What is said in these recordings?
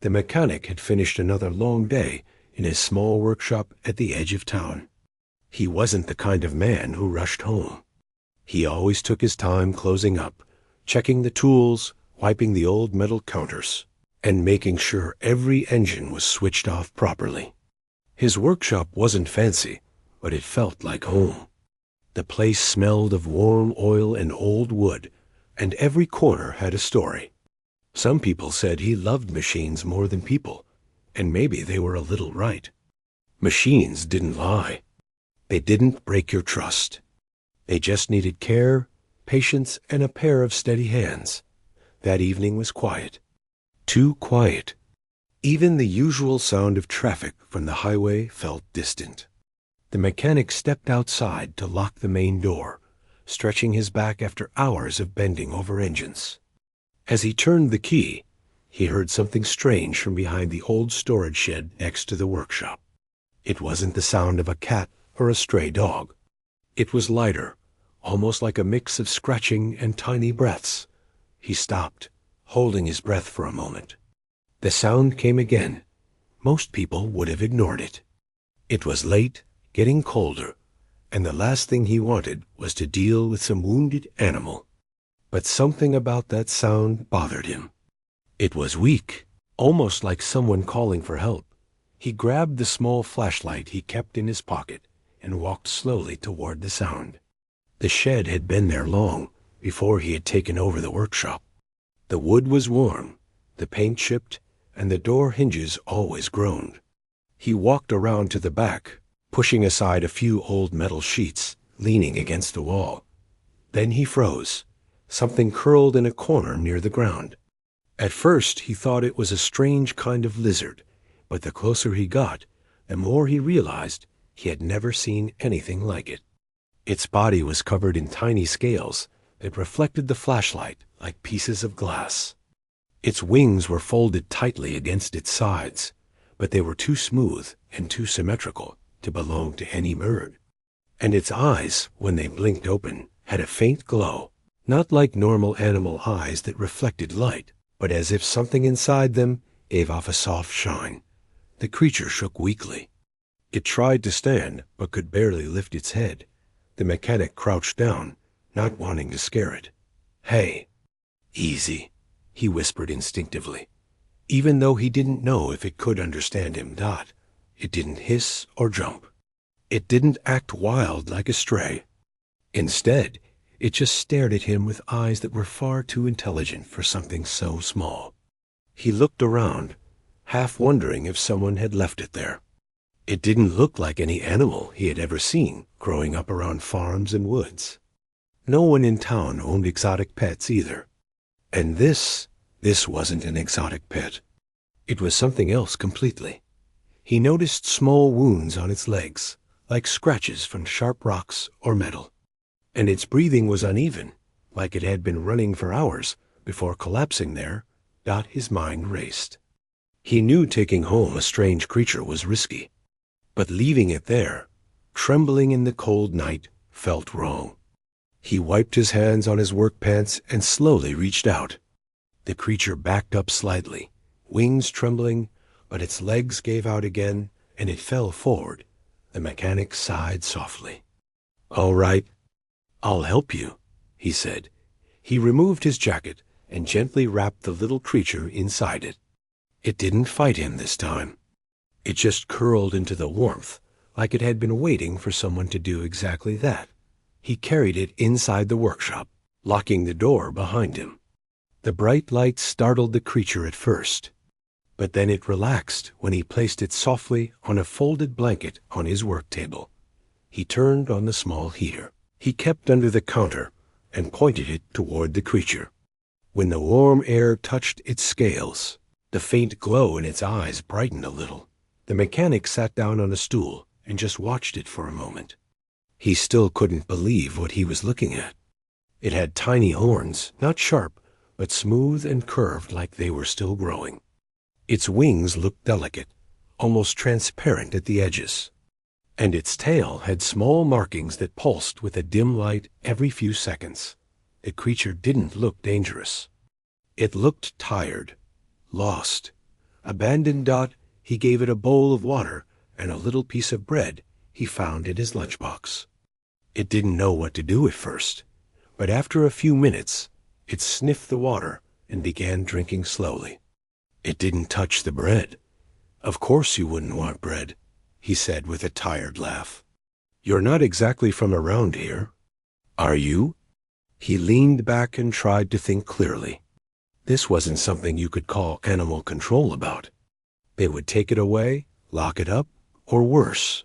The mechanic had finished another long day in his small workshop at the edge of town. He wasn't the kind of man who rushed home. He always took his time closing up, checking the tools, wiping the old metal counters, and making sure every engine was switched off properly. His workshop wasn't fancy, but it felt like home. The place smelled of warm oil and old wood, and every corner had a story. Some people said he loved machines more than people, and maybe they were a little right. Machines didn't lie. They didn't break your trust. They just needed care, patience, and a pair of steady hands. That evening was quiet. Too quiet. Even the usual sound of traffic from the highway felt distant. The mechanic stepped outside to lock the main door, stretching his back after hours of bending over engines. As he turned the key, he heard something strange from behind the old storage shed next to the workshop. It wasn't the sound of a cat or a stray dog. It was lighter, almost like a mix of scratching and tiny breaths. He stopped, holding his breath for a moment. The sound came again. Most people would have ignored it. It was late, getting colder, and the last thing he wanted was to deal with some wounded animal. But something about that sound bothered him. It was weak, almost like someone calling for help. He grabbed the small flashlight he kept in his pocket and walked slowly toward the sound. The shed had been there long, before he had taken over the workshop. The wood was warm, the paint chipped, and the door hinges always groaned. He walked around to the back, pushing aside a few old metal sheets, leaning against the wall. Then he froze. Something curled in a corner near the ground. At first he thought it was a strange kind of lizard, but the closer he got, the more he realized he had never seen anything like it. Its body was covered in tiny scales that reflected the flashlight like pieces of glass. Its wings were folded tightly against its sides, but they were too smooth and too symmetrical to belong to any bird. And its eyes, when they blinked open, had a faint glow, not like normal animal eyes that reflected light, but as if something inside them gave off a soft shine. The creature shook weakly. It tried to stand, but could barely lift its head. The mechanic crouched down, not wanting to scare it. "Hey, easy," he whispered instinctively. Even though he didn't know if it could understand him, it didn't hiss or jump. It didn't act wild like a stray. Instead, it just stared at him with eyes that were far too intelligent for something so small. He looked around, half wondering if someone had left it there. It didn't look like any animal he had ever seen growing up around farms and woods. No one in town owned exotic pets either. And this wasn't an exotic pet. It was something else completely. He noticed small wounds on its legs, like scratches from sharp rocks or metal. And its breathing was uneven, like it had been running for hours before collapsing there. His mind raced. He knew taking home a strange creature was risky, but leaving it there, trembling in the cold night, felt wrong. He wiped his hands on his work pants and slowly reached out. The creature backed up slightly, wings trembling, but its legs gave out again, and it fell forward. The mechanic sighed softly. "All right, I'll help you," he said. He removed his jacket and gently wrapped the little creature inside it. It didn't fight him this time. It just curled into the warmth, like it had been waiting for someone to do exactly that. He carried it inside the workshop, locking the door behind him. The bright light startled the creature at first, but then it relaxed when he placed it softly on a folded blanket on his work table. He turned on the small heater. He kept under the counter and pointed it toward the creature. When the warm air touched its scales, the faint glow in its eyes brightened a little. The mechanic sat down on a stool and just watched it for a moment. He still couldn't believe what he was looking at. It had tiny horns, not sharp, but smooth and curved like they were still growing. Its wings looked delicate, almost transparent at the edges. And its tail had small markings that pulsed with a dim light every few seconds. The creature didn't look dangerous. It looked tired, lost, Abandoned. He gave it a bowl of water and a little piece of bread he found in his lunchbox. It didn't know what to do at first, but after a few minutes, it sniffed the water and began drinking slowly. It didn't touch the bread. "Of course you wouldn't want bread," he said with a tired laugh. "You're not exactly from around here, are you?" He leaned back and tried to think clearly. This wasn't something you could call animal control about. They would take it away, lock it up, or worse.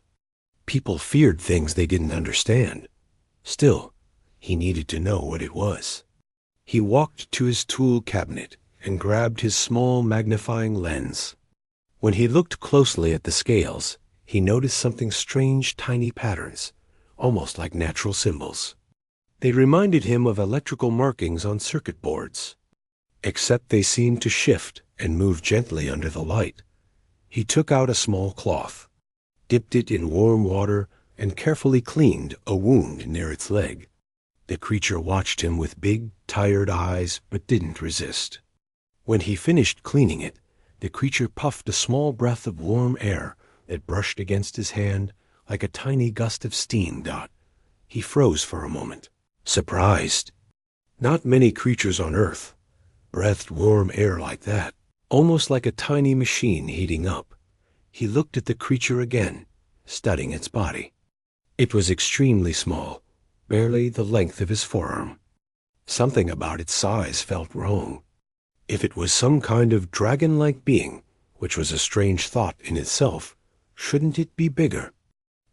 People feared things they didn't understand. Still, he needed to know what it was. He walked to his tool cabinet and grabbed his small magnifying lens. When he looked closely at the scales, he noticed something strange, tiny patterns, almost like natural symbols. They reminded him of electrical markings on circuit boards, except they seemed to shift and move gently under the light. He took out a small cloth, dipped it in warm water, and carefully cleaned a wound near its leg. The creature watched him with big, tired eyes, but didn't resist. When he finished cleaning it, the creature puffed a small breath of warm air that brushed against his hand like a tiny gust of steam. He froze for a moment, surprised. Not many creatures on Earth breathed warm air like that, almost like a tiny machine heating up. He looked at the creature again, studying its body. It was extremely small, barely the length of his forearm. Something about its size felt wrong. If it was some kind of dragon-like being, which was a strange thought in itself, shouldn't it be bigger?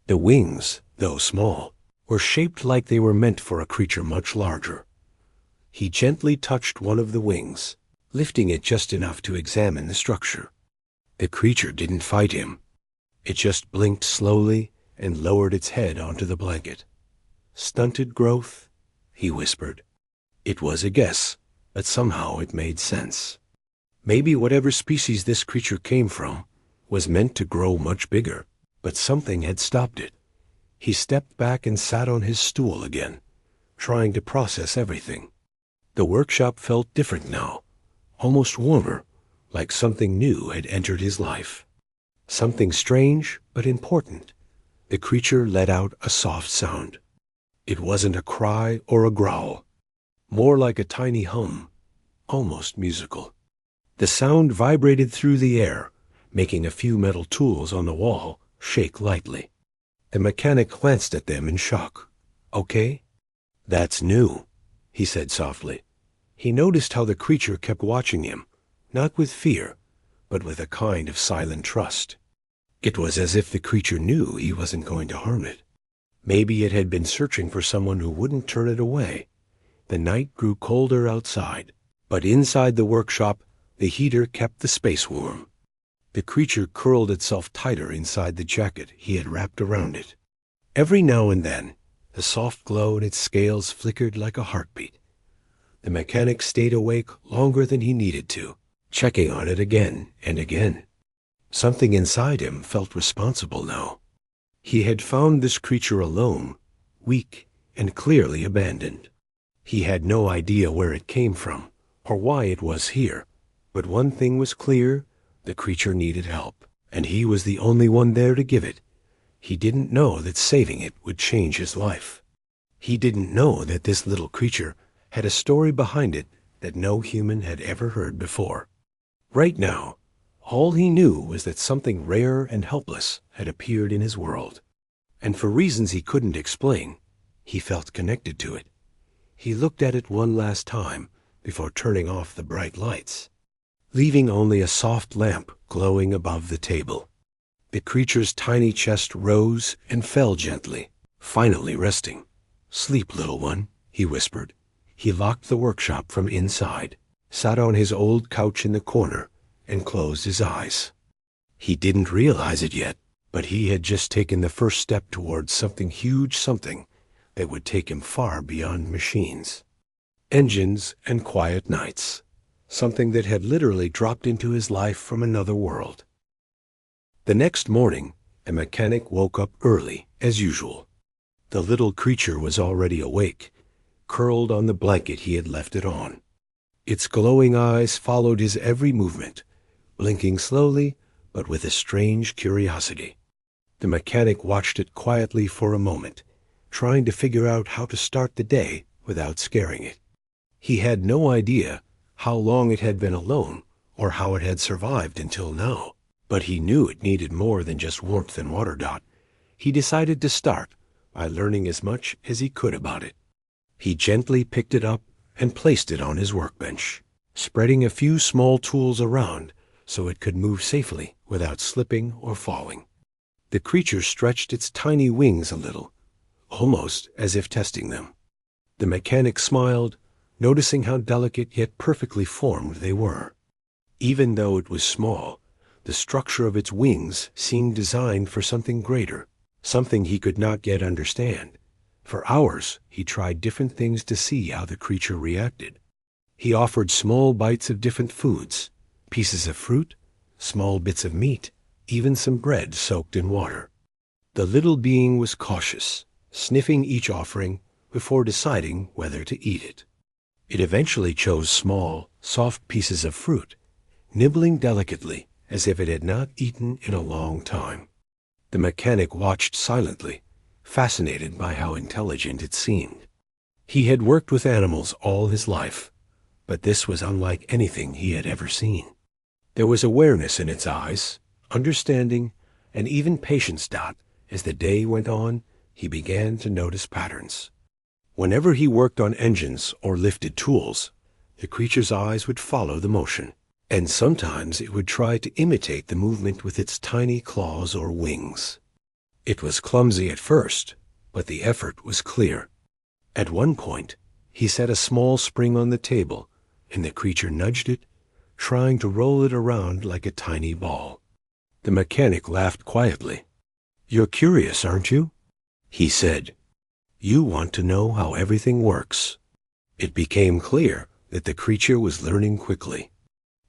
The wings, though small, were shaped like they were meant for a creature much larger. He gently touched one of the wings, lifting it just enough to examine the structure. The creature didn't fight him. It just blinked slowly and lowered its head onto the blanket. "Stunted growth," he whispered. It was a guess, but somehow it made sense. Maybe whatever species this creature came from was meant to grow much bigger, but something had stopped it. He stepped back and sat on his stool again, trying to process everything. The workshop felt different now, almost warmer, like something new had entered his life. Something strange but important. The creature let out a soft sound. It wasn't a cry or a growl, more like a tiny hum, almost musical. The sound vibrated through the air, making a few metal tools on the wall shake lightly. The mechanic glanced at them in shock. "Okay?" "That's new," he said softly. He noticed how the creature kept watching him, not with fear, but with a kind of silent trust. It was as if the creature knew he wasn't going to harm it. Maybe it had been searching for someone who wouldn't turn it away. The night grew colder outside, but inside the workshop, the heater kept the space warm. The creature curled itself tighter inside the jacket he had wrapped around it. Every now and then, the soft glow in its scales flickered like a heartbeat. The mechanic stayed awake longer than he needed to, checking on it again and again. Something inside him felt responsible now. He had found this creature alone, weak and clearly abandoned. He had no idea where it came from or why it was here, but one thing was clear: the creature needed help, and he was the only one there to give it. He didn't know that saving it would change his life. He didn't know that this little creature had a story behind it that no human had ever heard before. Right now, all he knew was that something rare and helpless had appeared in his world, and for reasons he couldn't explain, he felt connected to it. He looked at it one last time before turning off the bright lights, leaving only a soft lamp glowing above the table. The creature's tiny chest rose and fell gently, finally resting. "Sleep, little one," he whispered. He locked the workshop from inside, sat on his old couch in the corner, and closed his eyes. He didn't realize it yet, but he had just taken the first step towards something huge, something that would take him far beyond machines, engines, and quiet nights. Something that had literally dropped into his life from another world. The next morning, the mechanic woke up early, as usual. The little creature was already awake, curled on the blanket he had left it on. Its glowing eyes followed his every movement, blinking slowly but with a strange curiosity. The mechanic watched it quietly for a moment, trying to figure out how to start the day without scaring it. He had no idea how long it had been alone or how it had survived until now, but he knew it needed more than just warmth and water. He decided to start by learning as much as he could about it. He gently picked it up and placed it on his workbench, spreading a few small tools around so it could move safely without slipping or falling. The creature stretched its tiny wings a little, almost as if testing them. The mechanic smiled, noticing how delicate yet perfectly formed they were. Even though it was small, the structure of its wings seemed designed for something greater, something he could not yet understand. For hours, he tried different things to see how the creature reacted. He offered small bites of different foods, pieces of fruit, small bits of meat, even some bread soaked in water. The little being was cautious, sniffing each offering before deciding whether to eat it. It eventually chose small, soft pieces of fruit, nibbling delicately as if it had not eaten in a long time. The mechanic watched silently, fascinated by how intelligent it seemed. He had worked with animals all his life, but this was unlike anything he had ever seen. There was awareness in its eyes, understanding, and even patience. As the day went on, he began to notice patterns. Whenever he worked on engines or lifted tools, the creature's eyes would follow the motion, and sometimes it would try to imitate the movement with its tiny claws or wings. It was clumsy at first, but the effort was clear. At one point, he set a small spring on the table, and the creature nudged it, trying to roll it around like a tiny ball. The mechanic laughed quietly. "You're curious, aren't you?" he said. "You want to know how everything works." It became clear that the creature was learning quickly.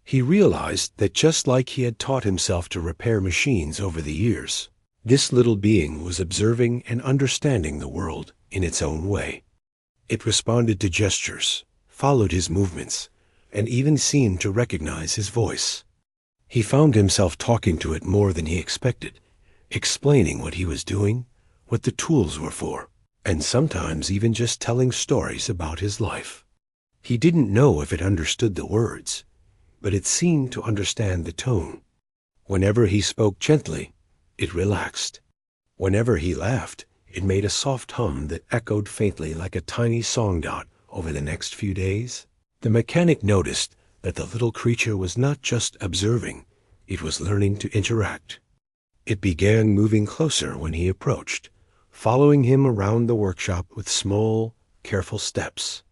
He realized that just like he had taught himself to repair machines over the years, this little being was observing and understanding the world in its own way. It responded to gestures, followed his movements, and even seemed to recognize his voice. He found himself talking to it more than he expected, explaining what he was doing, what the tools were for, and sometimes even just telling stories about his life. He didn't know if it understood the words, but it seemed to understand the tone. Whenever he spoke gently, it relaxed. Whenever he laughed, it made a soft hum that echoed faintly like a tiny song. Over the next few days, the mechanic noticed that the little creature was not just observing, it was learning to interact. It began moving closer when he approached, following him around the workshop with small, careful steps.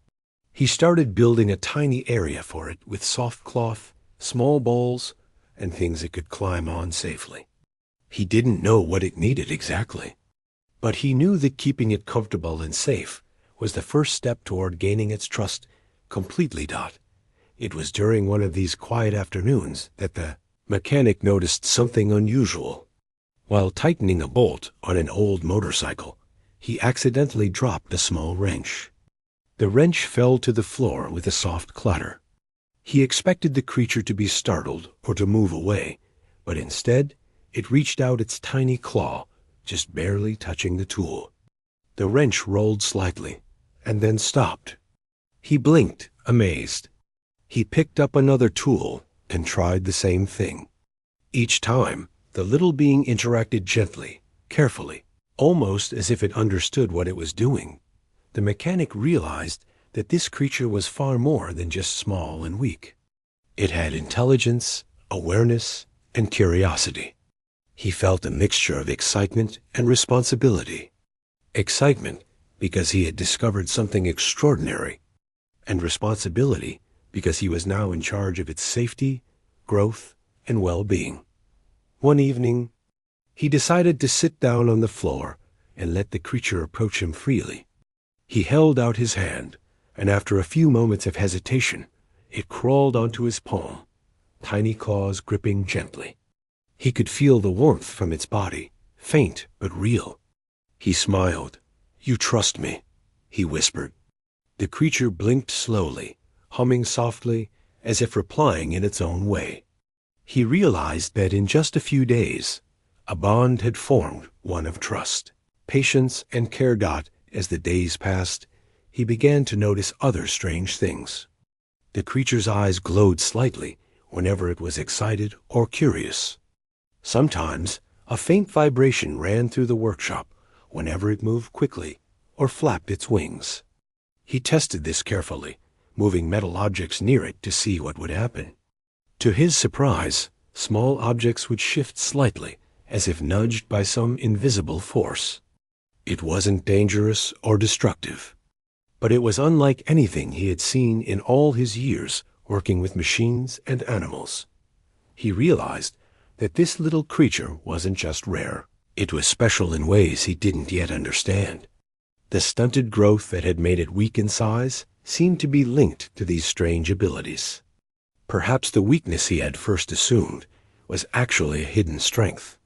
He started building a tiny area for it with soft cloth, small bowls, and things it could climb on safely. He didn't know what it needed exactly, but he knew that keeping it comfortable and safe was the first step toward gaining its trust completely. It was during one of these quiet afternoons that the mechanic noticed something unusual. While tightening a bolt on an old motorcycle, he accidentally dropped a small wrench. The wrench fell to the floor with a soft clatter. He expected the creature to be startled or to move away, but instead it reached out its tiny claw, just barely touching the tool. The wrench rolled slightly, and then stopped. He blinked, amazed. He picked up another tool and tried the same thing. Each time, the little being interacted gently, carefully, almost as if it understood what it was doing. The mechanic realized that this creature was far more than just small and weak. It had intelligence, awareness, and curiosity. He felt a mixture of excitement and responsibility. Excitement because he had discovered something extraordinary, and responsibility because he was now in charge of its safety, growth, and well-being. One evening, he decided to sit down on the floor and let the creature approach him freely. He held out his hand, and after a few moments of hesitation, it crawled onto his palm, tiny claws gripping gently. He could feel the warmth from its body, faint but real. He smiled. "You trust me," he whispered. The creature blinked slowly, humming softly, as if replying in its own way. He realized that in just a few days, a bond had formed, one of trust, patience, and care. As the days passed, he began to notice other strange things. The creature's eyes glowed slightly whenever it was excited or curious. Sometimes a faint vibration ran through the workshop whenever it moved quickly or flapped its wings. He tested this carefully, moving metal objects near it to see what would happen. To his surprise, small objects would shift slightly, as if nudged by some invisible force. It wasn't dangerous or destructive, but it was unlike anything he had seen in all his years working with machines and animals. He realized that this little creature wasn't just rare. It was special in ways he didn't yet understand. The stunted growth that had made it weak in size seemed to be linked to these strange abilities. Perhaps the weakness he had first assumed was actually a hidden strength.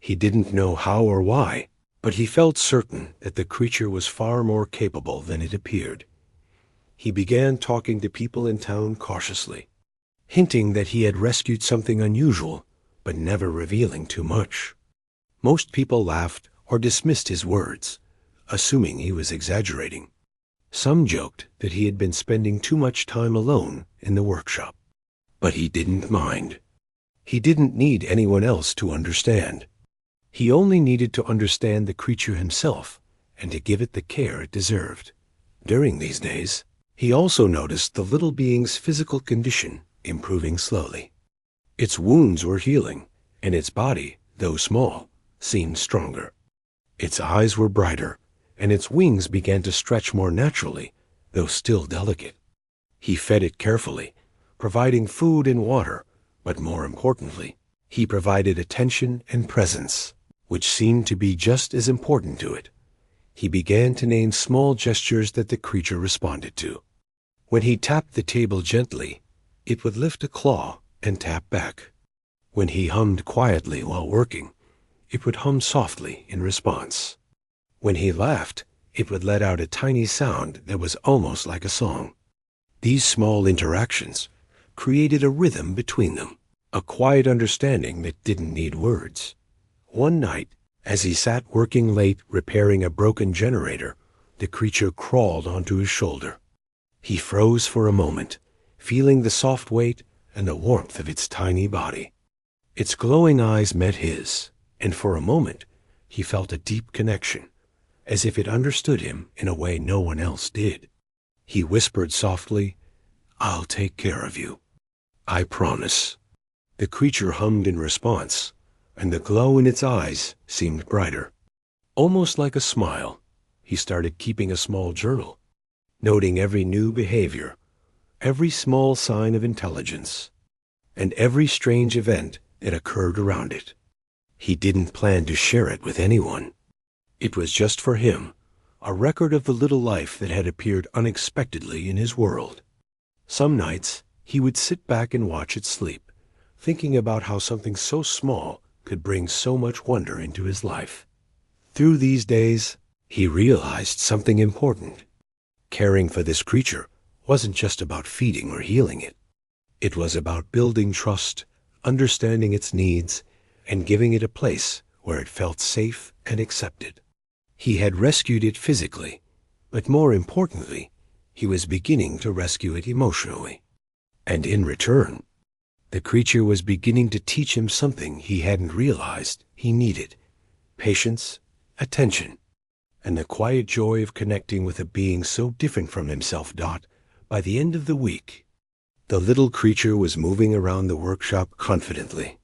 He didn't know how or why, but he felt certain that the creature was far more capable than it appeared. He began talking to people in town cautiously, hinting that he had rescued something unusual, but never revealing too much. Most people laughed or dismissed his words, assuming he was exaggerating. Some joked that he had been spending too much time alone in the workshop. But he didn't mind. He didn't need anyone else to understand. He only needed to understand the creature himself and to give it the care it deserved. During these days, he also noticed the little being's physical condition improving slowly. Its wounds were healing, and its body, though small, seemed stronger. Its eyes were brighter, and its wings began to stretch more naturally, though still delicate. He fed it carefully, providing food and water, but more importantly, he provided attention and presence, which seemed to be just as important to it. He began to name small gestures that the creature responded to. When he tapped the table gently, it would lift a claw and tap back. When he hummed quietly while working, it would hum softly in response. When he laughed, it would let out a tiny sound that was almost like a song. These small interactions created a rhythm between them, a quiet understanding that didn't need words. One night, as he sat working late repairing a broken generator, the creature crawled onto his shoulder. He froze for a moment, feeling the soft weight and the warmth of its tiny body. Its glowing eyes met his, and for a moment he felt a deep connection, as if it understood him in a way no one else did. He whispered softly, "I'll take care of you. I promise." The creature hummed in response, and the glow in its eyes seemed brighter. Almost like a smile, he started keeping a small journal, noting every new behavior, every small sign of intelligence, and every strange event that occurred around it. He didn't plan to share it with anyone. It was just for him, a record of the little life that had appeared unexpectedly in his world. Some nights, he would sit back and watch it sleep, thinking about how something so small could bring so much wonder into his life. Through these days, he realized something important. Caring for this creature wasn't just about feeding or healing it. It was about building trust, understanding its needs, and giving it a place where it felt safe and accepted. He had rescued it physically, but more importantly, he was beginning to rescue it emotionally. And in return, the creature was beginning to teach him something he hadn't realized he needed: patience, attention, and the quiet joy of connecting with a being so different from himself. By the end of the week, the little creature was moving around the workshop confidently,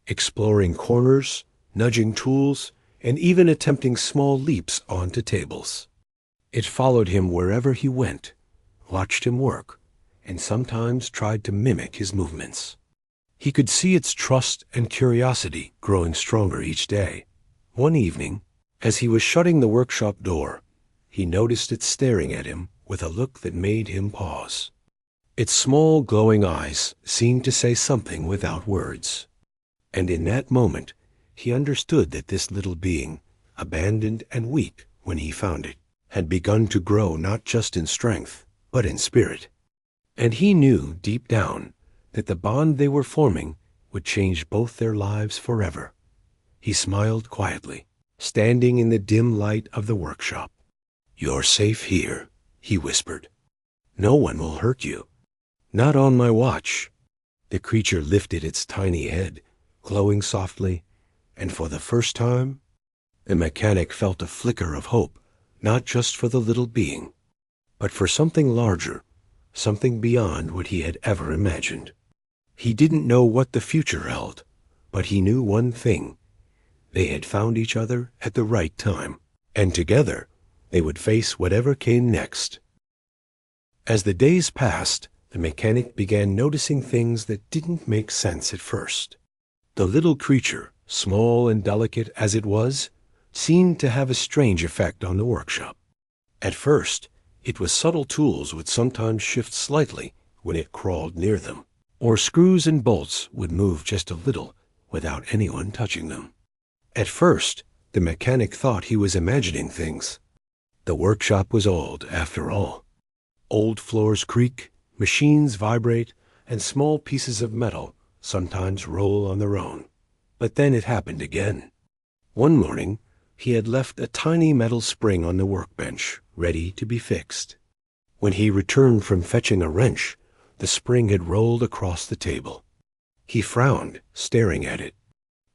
exploring corners, nudging tools, and even attempting small leaps onto tables. It followed him wherever he went, watched him work, and sometimes tried to mimic his movements. He could see its trust and curiosity growing stronger each day. One evening, as he was shutting the workshop door, he noticed it staring at him with a look that made him pause. Its small glowing eyes seemed to say something without words. And in that moment, he understood that this little being, abandoned and weak when he found it, had begun to grow not just in strength, but in spirit. And he knew deep down that the bond they were forming would change both their lives forever. He smiled quietly, standing in the dim light of the workshop. "You're safe here," he whispered. "No one will hurt you. Not on my watch." The creature lifted its tiny head, glowing softly, and for the first time, the mechanic felt a flicker of hope, not just for the little being, but for something larger, something beyond what he had ever imagined. He didn't know what the future held, but he knew one thing. They had found each other at the right time, and together they would face whatever came next. As the days passed, the mechanic began noticing things that didn't make sense at first. The little creature, small and delicate as it was, seemed to have a strange effect on the workshop. At first, it was subtle tools would sometimes shift slightly when it crawled near them, or screws and bolts would move just a little without anyone touching them. At first, the mechanic thought he was imagining things. The workshop was old, after all. Old floors creak, machines vibrate, and small pieces of metal sometimes roll on their own. But then it happened again. One morning, he had left a tiny metal spring on the workbench, ready to be fixed. When he returned from fetching a wrench, the spring had rolled across the table. He frowned, staring at it.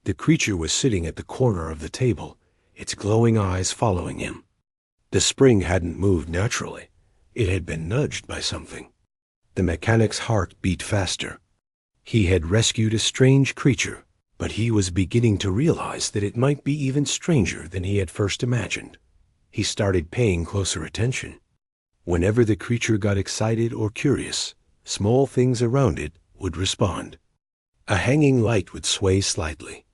The creature was sitting at the corner of the table, its glowing eyes following him. The spring hadn't moved naturally. It had been nudged by something. The mechanic's heart beat faster. He had rescued a strange creature, but he was beginning to realize that it might be even stranger than he had first imagined. He started paying closer attention. Whenever the creature got excited or curious, small things around it would respond. A hanging light would sway slightly.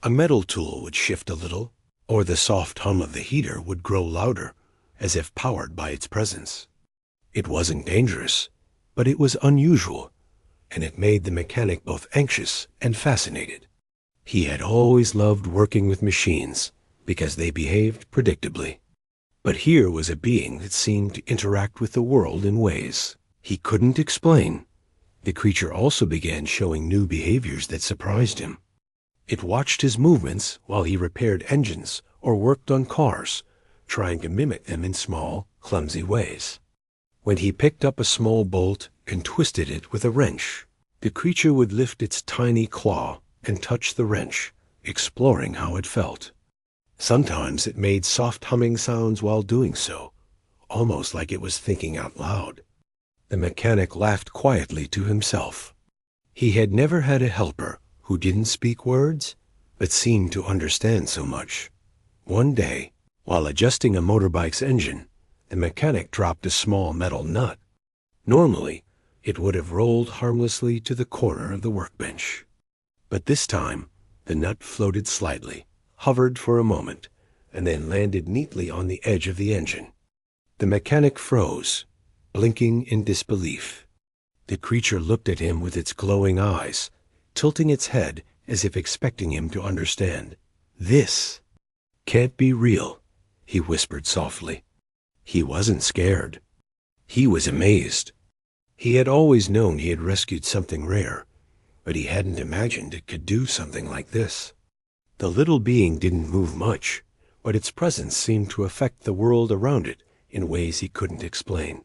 A metal tool would shift a little, or the soft hum of the heater would grow louder, as if powered by its presence. It wasn't dangerous, but it was unusual, and it made the mechanic both anxious and fascinated. He had always loved working with machines because they behaved predictably. But here was a being that seemed to interact with the world in ways he couldn't explain. The creature also began showing new behaviors that surprised him. It watched his movements while he repaired engines or worked on cars, trying to mimic them in small, clumsy ways. When he picked up a small bolt and twisted it with a wrench, the creature would lift its tiny claw and touch the wrench, exploring how it felt. Sometimes it made soft humming sounds while doing so, almost like it was thinking out loud. The mechanic laughed quietly to himself. He had never had a helper who didn't speak words, but seemed to understand so much. One day, while adjusting a motorbike's engine, the mechanic dropped a small metal nut. Normally, it would have rolled harmlessly to the corner of the workbench. But this time, the nut floated slightly, hovered for a moment, and then landed neatly on the edge of the engine. The mechanic froze, blinking in disbelief. The creature looked at him with its glowing eyes, tilting its head as if expecting him to understand. "This can't be real," he whispered softly. He wasn't scared. He was amazed. He had always known he had rescued something rare, but he hadn't imagined it could do something like this. The little being didn't move much, but its presence seemed to affect the world around it in ways he couldn't explain.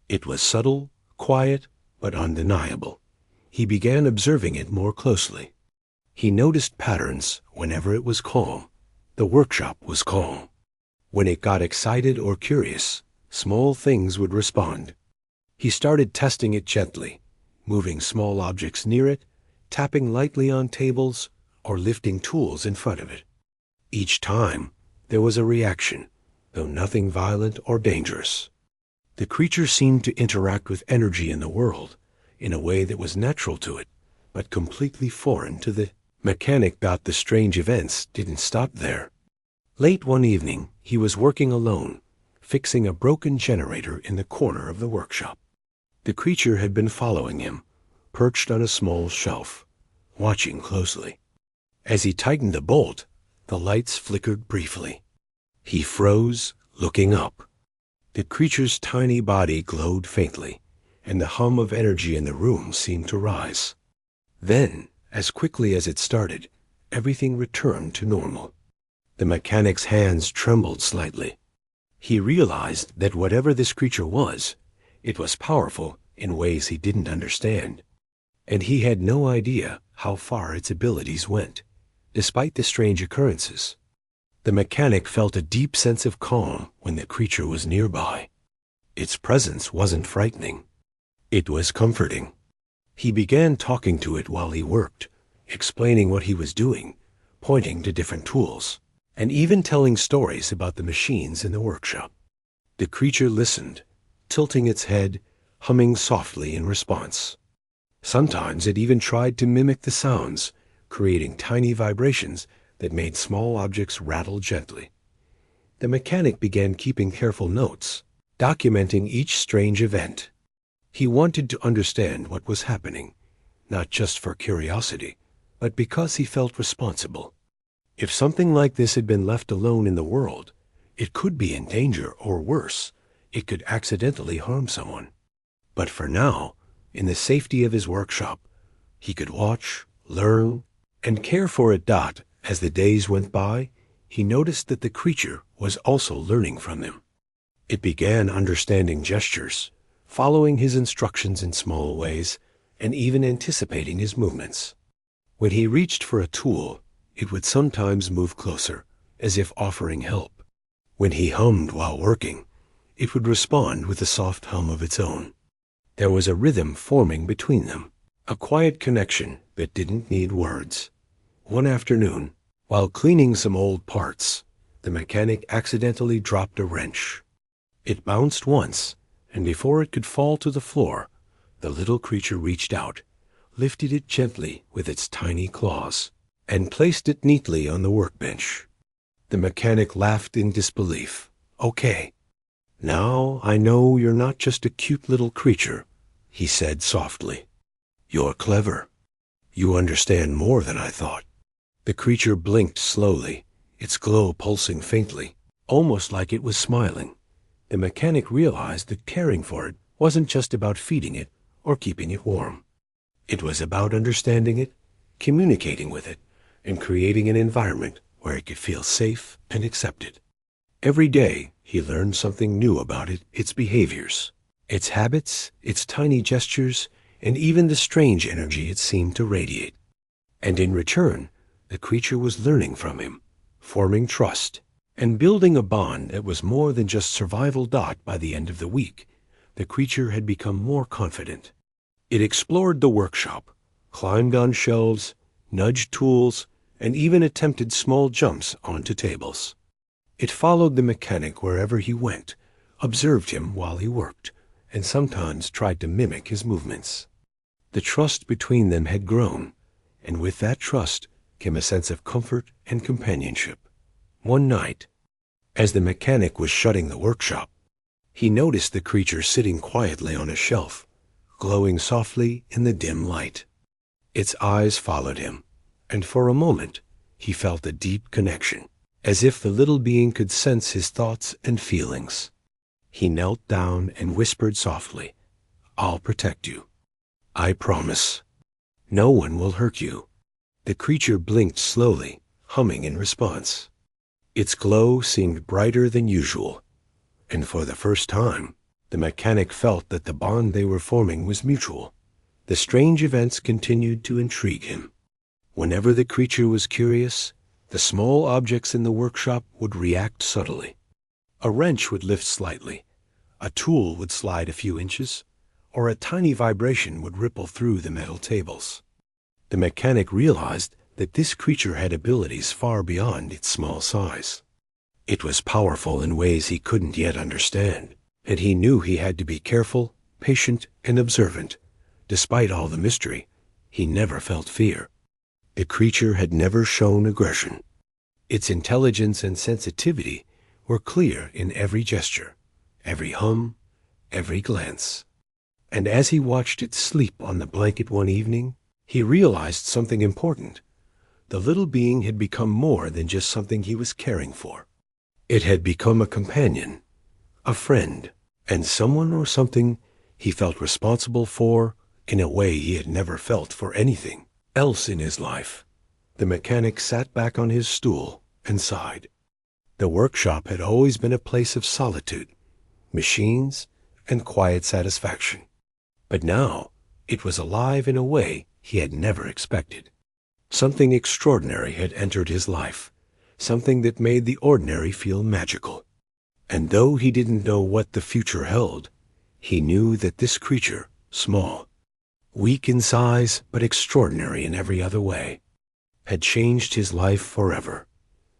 It was subtle, quiet, but undeniable. He began observing it more closely. He noticed patterns whenever it was calm. The workshop was calm. When it got excited or curious, small things would respond. He started testing it gently, moving small objects near it, tapping lightly on tables, or lifting tools in front of it. Each time, there was a reaction, though nothing violent or dangerous. The creature seemed to interact with energy in the world in a way that was natural to it, but completely foreign to the mechanic. The strange events didn't stop there. Late one evening, he was working alone, fixing a broken generator in the corner of the workshop. The creature had been following him, perched on a small shelf, watching closely. As he tightened the bolt, the lights flickered briefly. He froze, looking up. The creature's tiny body glowed faintly, and the hum of energy in the room seemed to rise. Then, As quickly as it started, everything returned to normal. The mechanic's hands trembled slightly. He realized that whatever this creature was, it was powerful in ways he didn't understand, and he had no idea how far its abilities went, despite the strange occurrences. The mechanic felt a deep sense of calm when the creature was nearby. Its presence wasn't frightening. It was comforting. He began talking to it while he worked, explaining what he was doing, pointing to different tools, and even telling stories about the machines in the workshop. The creature listened, tilting its head, humming softly in response. Sometimes it even tried to mimic the sounds, creating tiny vibrations that made small objects rattle gently. The mechanic began keeping careful notes, documenting each strange event. He wanted to understand what was happening, not just for curiosity, but because he felt responsible. If something like this had been left alone in the world, it could be in danger, or worse, it could accidentally harm someone. But for now, in the safety of his workshop, he could watch, learn, and care for it. As the days went by, he noticed that the creature was also learning from him. It began understanding gestures, following his instructions in small ways, and even anticipating his movements. When he reached for a tool, it would sometimes move closer, as if offering help. When he hummed while working, it would respond with a soft hum of its own. There was a rhythm forming between them, a quiet connection that didn't need words. One afternoon, while cleaning some old parts, the mechanic accidentally dropped a wrench. It bounced once, and before it could fall to the floor, the little creature reached out, lifted it gently with its tiny claws, and placed it neatly on the workbench. The mechanic laughed in disbelief. "Okay. Now I know you're not just a cute little creature," he said softly. "You're clever. You understand more than I thought." The creature blinked slowly, its glow pulsing faintly, almost like it was smiling. The mechanic realized that caring for it wasn't just about feeding it or keeping it warm. It was about understanding it, communicating with it, and creating an environment where it could feel safe and accepted. Every day, he learned something new about it, its behaviors, its habits, its tiny gestures, and even the strange energy it seemed to radiate. And in return, the creature was learning from him, forming trust, and building a bond that was more than just survival. By the end of the week, the creature had become more confident. It explored the workshop, climbed on shelves, nudged tools, and even attempted small jumps onto tables. It followed the mechanic wherever he went, observed him while he worked, and sometimes tried to mimic his movements. The trust between them had grown, and with that trust came a sense of comfort and companionship. One night, as the mechanic was shutting the workshop, he noticed the creature sitting quietly on a shelf, glowing softly in the dim light. Its eyes followed him, and for a moment he felt a deep connection, as if the little being could sense his thoughts and feelings. He knelt down and whispered softly, "I'll protect you. I promise. No one will hurt you." The creature blinked slowly, humming in response. Its glow seemed brighter than usual, and for the first time, the mechanic felt that the bond they were forming was mutual. The strange events continued to intrigue him. Whenever the creature was curious, the small objects in the workshop would react subtly. A wrench would lift slightly, a tool would slide a few inches, or a tiny vibration would ripple through the metal tables. The mechanic realized that this creature had abilities far beyond its small size. It was powerful in ways he couldn't yet understand, and he knew he had to be careful, patient, and observant. Despite all the mystery, he never felt fear. The creature had never shown aggression. Its intelligence and sensitivity were clear in every gesture, every hum, every glance. And as he watched it sleep on the blanket one evening, he realized something important. The little being had become more than just something he was caring for. It had become a companion, a friend, and someone or something he felt responsible for in a way he had never felt for anything else in his life. The mechanic sat back on his stool and sighed. The workshop had always been a place of solitude, machines, and quiet satisfaction. But now it was alive in a way he had never expected. Something extraordinary had entered his life, something that made the ordinary feel magical. And though he didn't know what the future held, he knew that this creature, small, weak in size but extraordinary in every other way, had changed his life forever.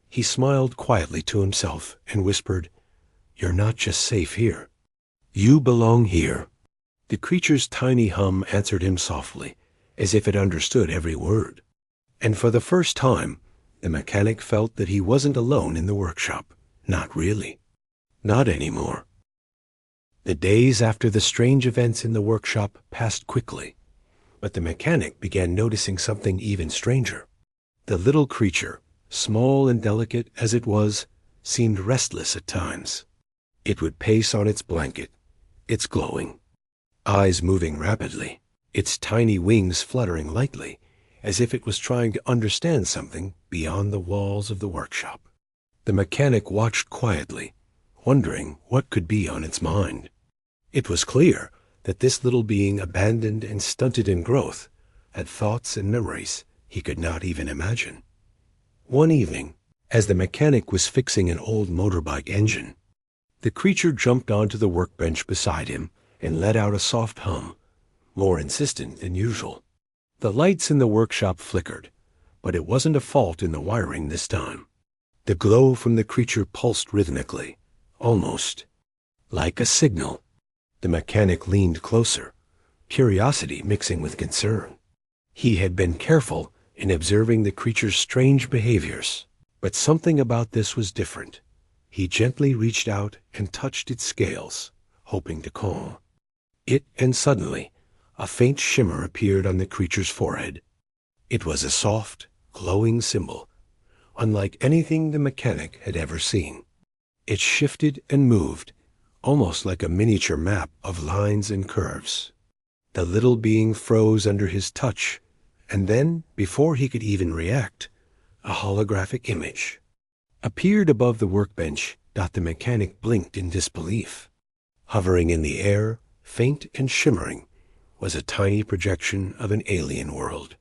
He smiled quietly to himself and whispered, "You're not just safe here. You belong here." The creature's tiny hum answered him softly, as if it understood every word. And for the first time, the mechanic felt that he wasn't alone in the workshop. Not really. Not anymore. The days after the strange events in the workshop passed quickly, but the mechanic began noticing something even stranger. The little creature, small and delicate as it was, seemed restless at times. It would pace on its blanket, its glowing eyes moving rapidly, its tiny wings fluttering lightly, as if it was trying to understand something beyond the walls of the workshop. The mechanic watched quietly, wondering what could be on its mind. It was clear that this little being, abandoned and stunted in growth, had thoughts and memories he could not even imagine. One evening, as the mechanic was fixing an old motorbike engine, the creature jumped onto the workbench beside him and let out a soft hum, more insistent than usual. The lights in the workshop flickered, but it wasn't a fault in the wiring this time. The glow from the creature pulsed rhythmically, almost like a signal. The mechanic leaned closer, curiosity mixing with concern. He had been careful in observing the creature's strange behaviors, but something about this was different. He gently reached out and touched its scales, hoping to calm it, and suddenly a faint shimmer appeared on the creature's forehead. It was a soft, glowing symbol, unlike anything the mechanic had ever seen. It shifted and moved, almost like a miniature map of lines and curves. The little being froze under his touch, and then, before he could even react, a holographic image appeared above the workbench. The mechanic blinked in disbelief. Hovering in the air, faint and shimmering, was a tiny projection of an alien world.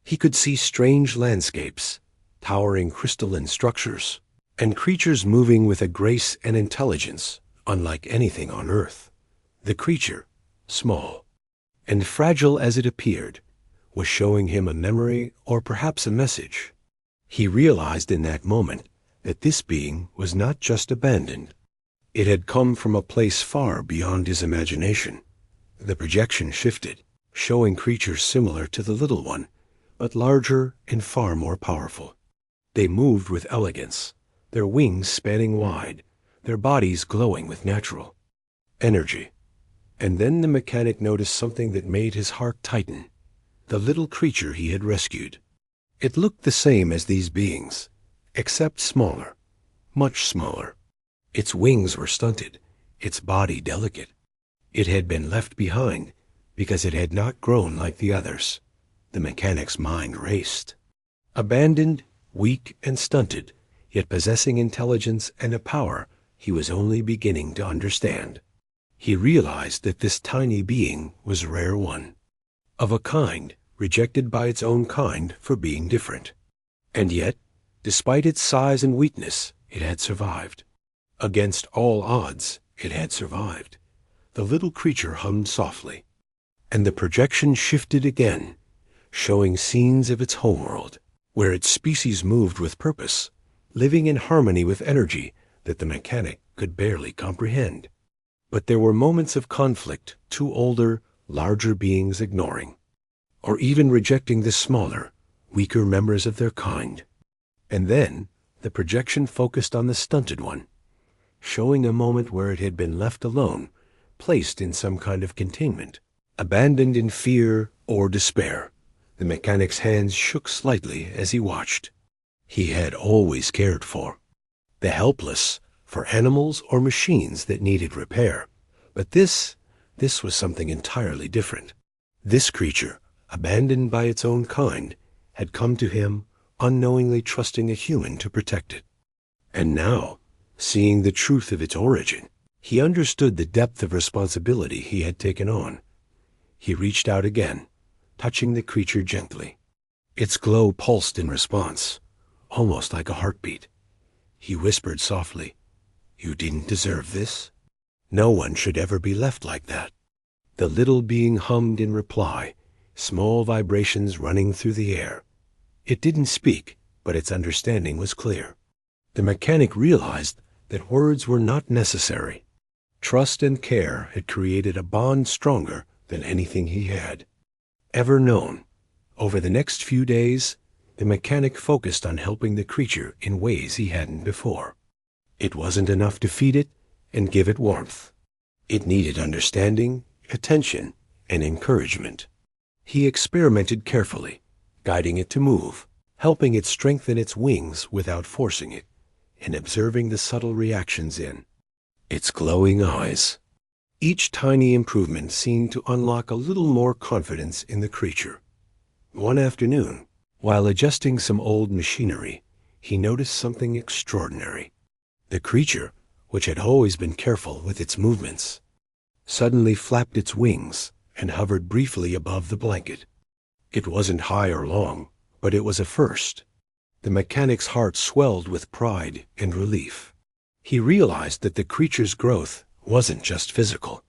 He could see strange landscapes, towering crystalline structures, and creatures moving with a grace and intelligence unlike anything on Earth. The creature, small and fragile as it appeared, was showing him a memory or perhaps a message. He realized in that moment that this being was not just abandoned. It had come from a place far beyond his imagination. The projection shifted, showing creatures similar to the little one, but larger and far more powerful. They moved with elegance, their wings spanning wide, their bodies glowing with natural energy. And then the mechanic noticed something that made his heart tighten. The little creature he had rescued. It looked the same as these beings, except smaller, much smaller. Its wings were stunted, its body delicate. It had been left behind because it had not grown like the others. The mechanic's mind raced. Abandoned, weak, and stunted, yet possessing intelligence and a power he was only beginning to understand. He realized that this tiny being was a rare one, of a kind rejected by its own kind for being different. And yet, despite its size and weakness, it had survived. Against all odds, it had survived. The little creature hummed softly, and the projection shifted again, showing scenes of its homeworld, where its species moved with purpose, living in harmony with energy that the mechanic could barely comprehend. But there were moments of conflict two older, larger beings ignoring, or even rejecting the smaller, weaker members of their kind. And then the projection focused on the stunted one, showing a moment where it had been left alone, placed in some kind of containment, abandoned in fear or despair. The mechanic's hands shook slightly as he watched. He had always cared for the helpless, for animals or machines that needed repair. But this was something entirely different. This creature, abandoned by its own kind, had come to him, unknowingly trusting a human to protect it. And now, seeing the truth of its origin, he understood the depth of responsibility he had taken on. He reached out again, touching the creature gently. Its glow pulsed in response, almost like a heartbeat. He whispered softly, "You didn't deserve this. No one should ever be left like that." The little being hummed in reply, small vibrations running through the air. It didn't speak, but its understanding was clear. The mechanic realized that words were not necessary. Trust and care had created a bond stronger than anything he had ever known. Over the next few days, the mechanic focused on helping the creature in ways he hadn't before. It wasn't enough to feed it and give it warmth. It needed understanding, attention, and encouragement. He experimented carefully, guiding it to move, helping it strengthen its wings without forcing it, and observing the subtle reactions in its glowing eyes. Each tiny improvement seemed to unlock a little more confidence in the creature. One afternoon, while adjusting some old machinery, he noticed something extraordinary. The creature, which had always been careful with its movements, suddenly flapped its wings and hovered briefly above the blanket. It wasn't high or long, but it was a first. The mechanic's heart swelled with pride and relief. He realized that the creature's growth wasn't just physical.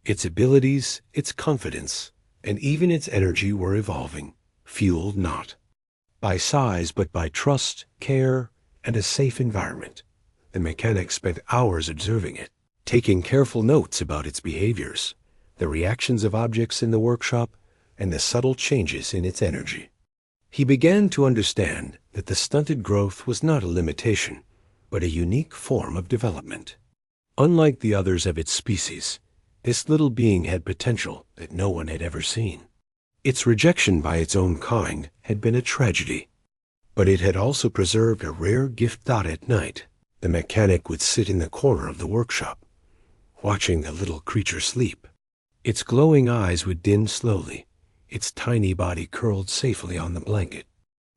Its abilities, its confidence, and even its energy were evolving, fueled not by size but by trust, care, and a safe environment. The mechanic spent hours observing it, taking careful notes about its behaviors, the reactions of objects in the workshop, and the subtle changes in its energy. He began to understand that the stunted growth was not a limitation, but a unique form of development. Unlike the others of its species, this little being had potential that no one had ever seen. Its rejection by its own kind had been a tragedy, but it had also preserved a rare gift. At night, the mechanic would sit in the corner of the workshop, watching the little creature sleep. Its glowing eyes would dim slowly, its tiny body curled safely on the blanket.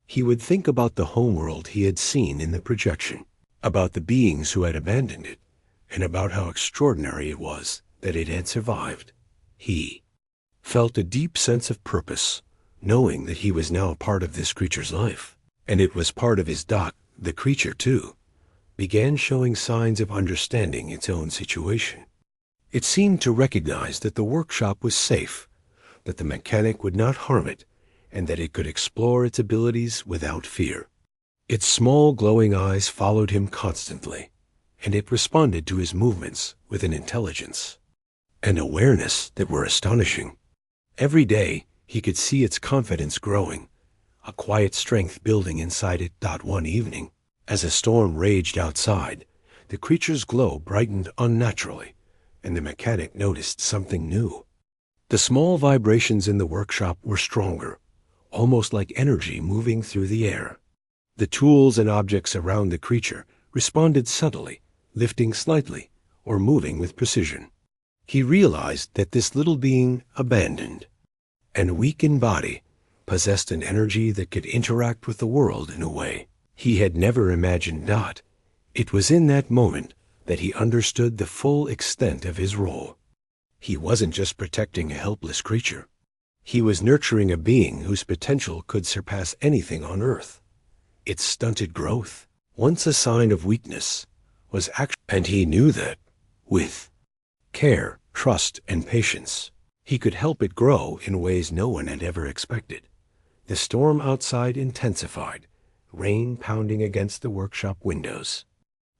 He would think about the homeworld he had seen in the projection, about the beings who had abandoned it, and about how extraordinary it was that it had survived. He felt a deep sense of purpose, knowing that he was now a part of this creature's life, and it was part of his doc. The creature, too, began showing signs of understanding its own situation. It seemed to recognize that the workshop was safe, that the mechanic would not harm it, and that it could explore its abilities without fear. Its small glowing eyes followed him constantly, and it responded to his movements with an intelligence and awareness that were astonishing. Every day, he could see its confidence growing, a quiet strength building inside it. One evening, as a storm raged outside, the creature's glow brightened unnaturally, and the mechanic noticed something new. The small vibrations in the workshop were stronger, almost like energy moving through the air. The tools and objects around the creature responded subtly, lifting slightly or moving with precision. He realized that this little being, abandoned and weak in body, possessed an energy that could interact with the world in a way he had never imagined. It was in that moment that he understood the full extent of his role. He wasn't just protecting a helpless creature. He was nurturing a being whose potential could surpass anything on Earth. Its stunted growth, once a sign of weakness, was actually, and he knew that, with care, trust, and patience, he could help it grow in ways no one had ever expected. The storm outside intensified, rain pounding against the workshop windows.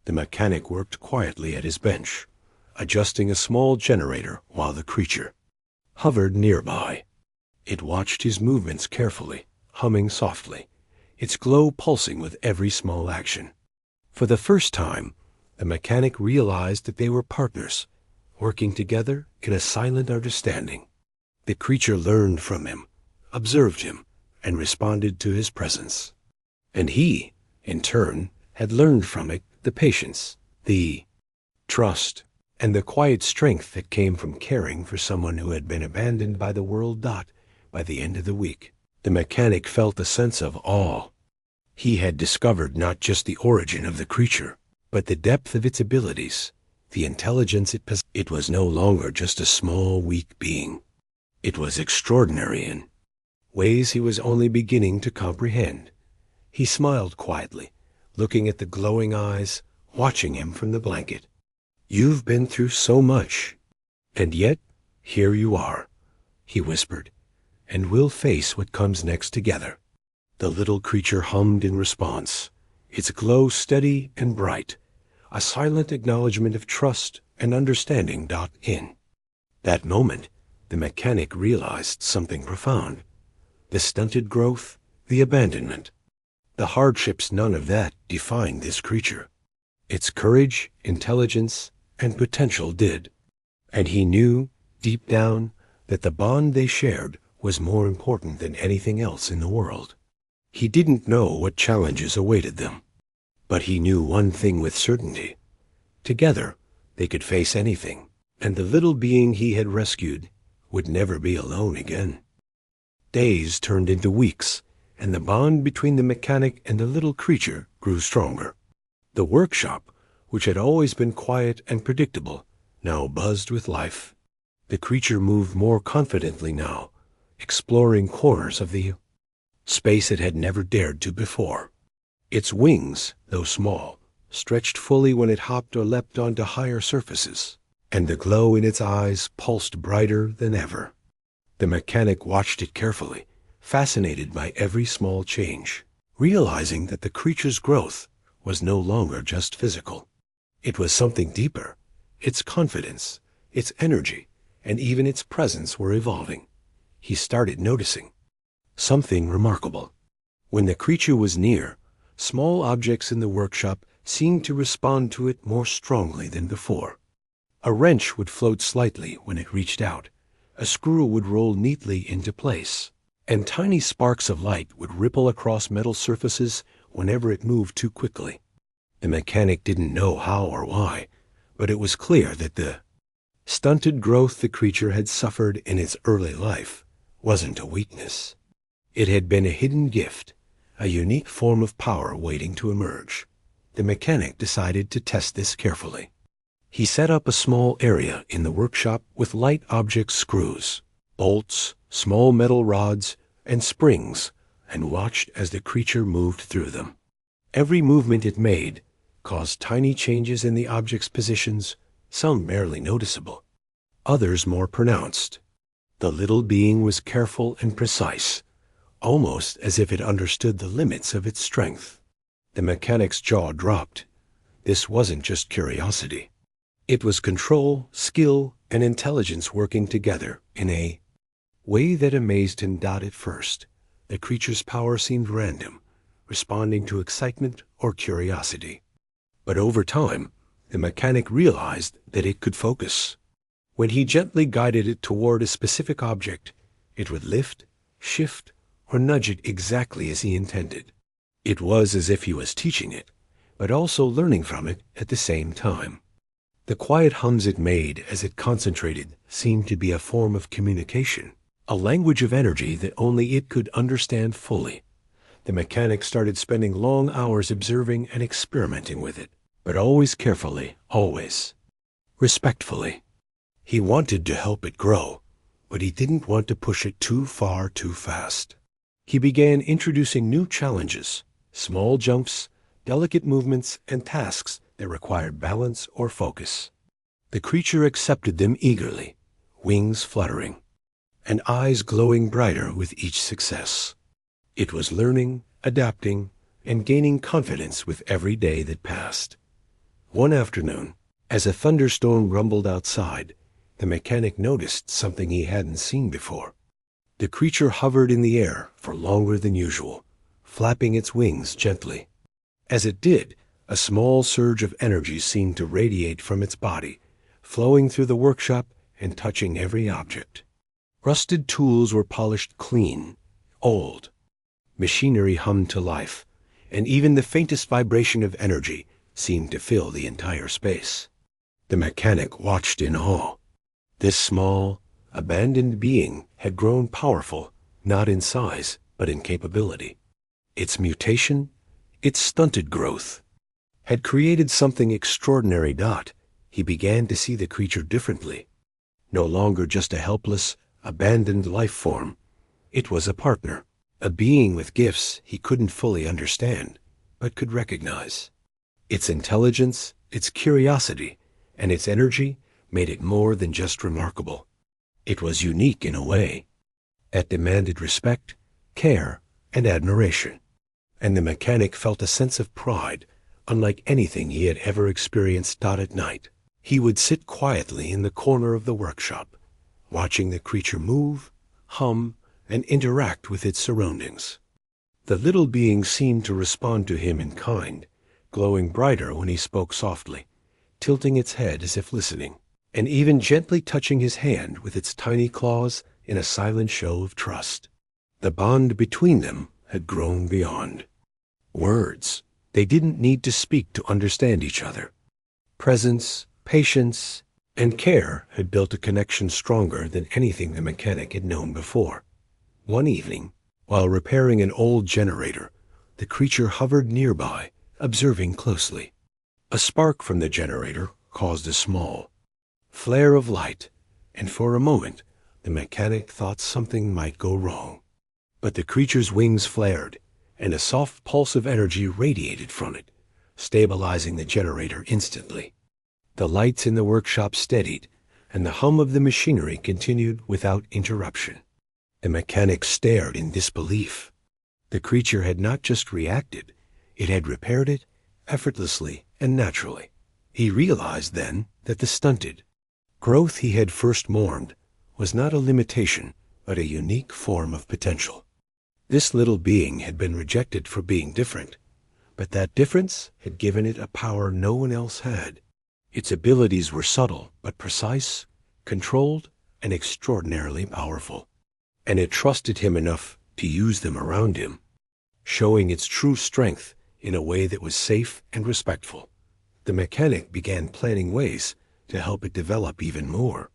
The mechanic worked quietly at his bench, adjusting a small generator while the creature hovered nearby. It watched his movements carefully, humming softly, its glow pulsing with every small action. For the first time, the mechanic realized that they were partners, working together in a silent understanding. The creature learned from him, observed him, and responded to his presence. And he, in turn, had learned from it the patience, the trust, and the quiet strength that came from caring for someone who had been abandoned by the world. By the end of the week, the mechanic felt a sense of awe. He had discovered not just the origin of the creature, but the depth of its abilities, the intelligence it possessed. It was no longer just a small, weak being. It was extraordinary in ways he was only beginning to comprehend. He smiled quietly, looking at the glowing eyes, watching him from the blanket. "You've been through so much, and yet here you are," he whispered, "and we'll face what comes next together." The little creature hummed in response, its glow steady and bright, a silent acknowledgement of trust and understanding. In that moment, the mechanic realized something profound. The stunted growth, the abandonment, the hardships, none of that defined this creature. Its courage, intelligence, and potential did. And he knew, deep down, that the bond they shared was more important than anything else in the world. He didn't know what challenges awaited them, but he knew one thing with certainty. Together, they could face anything, and the little being he had rescued would never be alone again. Days turned into weeks, and the bond between the mechanic and the little creature grew stronger. The workshop, which had always been quiet and predictable, now buzzed with life. The creature moved more confidently now, exploring corners of the space it had never dared to before. Its wings, though small, stretched fully when it hopped or leapt onto higher surfaces, and the glow in its eyes pulsed brighter than ever. The mechanic watched it carefully, fascinated by every small change, realizing that the creature's growth was no longer just physical. It was something deeper. Its confidence, its energy, and even its presence were evolving. He started noticing something remarkable. When the creature was near, small objects in the workshop seemed to respond to it more strongly than before. A wrench would float slightly when it reached out, a screw would roll neatly into place, and tiny sparks of light would ripple across metal surfaces whenever it moved too quickly. The mechanic didn't know how or why, but it was clear that the stunted growth the creature had suffered in its early life wasn't a weakness. It had been a hidden gift, a unique form of power waiting to emerge. The mechanic decided to test this carefully. He set up a small area in the workshop with light object screws, bolts, small metal rods, and springs, and watched as the creature moved through them. Every movement it made caused tiny changes in the object's positions, some barely noticeable, others more pronounced. The little being was careful and precise, almost as if it understood the limits of its strength. The mechanic's jaw dropped. This wasn't just curiosity. It was control, skill, and intelligence working together in a way that amazed him. At first, the creature's power seemed random, responding to excitement or curiosity. But over time, the mechanic realized that it could focus. When he gently guided it toward a specific object, it would lift, shift, or nudge it exactly as he intended. It was as if he was teaching it, but also learning from it at the same time. The quiet hums it made as it concentrated seemed to be a form of communication, a language of energy that only it could understand fully. The mechanic started spending long hours observing and experimenting with it, but always carefully, always respectfully. He wanted to help it grow, but he didn't want to push it too far too fast. He began introducing new challenges, small jumps, delicate movements, and tasks that required balance or focus. The creature accepted them eagerly, wings fluttering, and eyes glowing brighter with each success. It was learning, adapting, and gaining confidence with every day that passed. One afternoon, as a thunderstorm rumbled outside, the mechanic noticed something he hadn't seen before. The creature hovered in the air for longer than usual, flapping its wings gently. As it did, a small surge of energy seemed to radiate from its body, flowing through the workshop and touching every object. Rusted tools were polished clean, old. Machinery hummed to life, and even the faintest vibration of energy seemed to fill the entire space. The mechanic watched in awe. This small, abandoned being had grown powerful not in size, but in capability. Its mutation, its stunted growth, had created something extraordinary. He began to see the creature differently. No longer just a helpless, abandoned life form. It was a partner, a being with gifts he couldn't fully understand, but could recognize. Its intelligence, its curiosity, and its energy made it more than just remarkable. It was unique in a way. It demanded respect, care, and admiration. And the mechanic felt a sense of pride, unlike anything he had ever experienced. At night, he would sit quietly in the corner of the workshop, watching the creature move, hum, and interact with its surroundings. The little being seemed to respond to him in kind, glowing brighter when he spoke softly, tilting its head as if listening, and even gently touching his hand with its tiny claws in a silent show of trust. The bond between them had grown beyond words. They didn't need to speak to understand each other. Presence, patience, and care had built a connection stronger than anything the mechanic had known before. One evening, while repairing an old generator, the creature hovered nearby, observing closely. A spark from the generator caused a small flare of light, and for a moment the mechanic thought something might go wrong. But the creature's wings flared, and a soft pulse of energy radiated from it, stabilizing the generator instantly. The lights in the workshop steadied, and the hum of the machinery continued without interruption. The mechanic stared in disbelief. The creature had not just reacted, it had repaired it effortlessly and naturally. He realized then that the stunted growth he had first mourned was not a limitation, but a unique form of potential. This little being had been rejected for being different, but that difference had given it a power no one else had. Its abilities were subtle but precise, controlled, and extraordinarily powerful. And it trusted him enough to use them around him, showing its true strength in a way that was safe and respectful. The mechanic began planning ways to help it develop even more.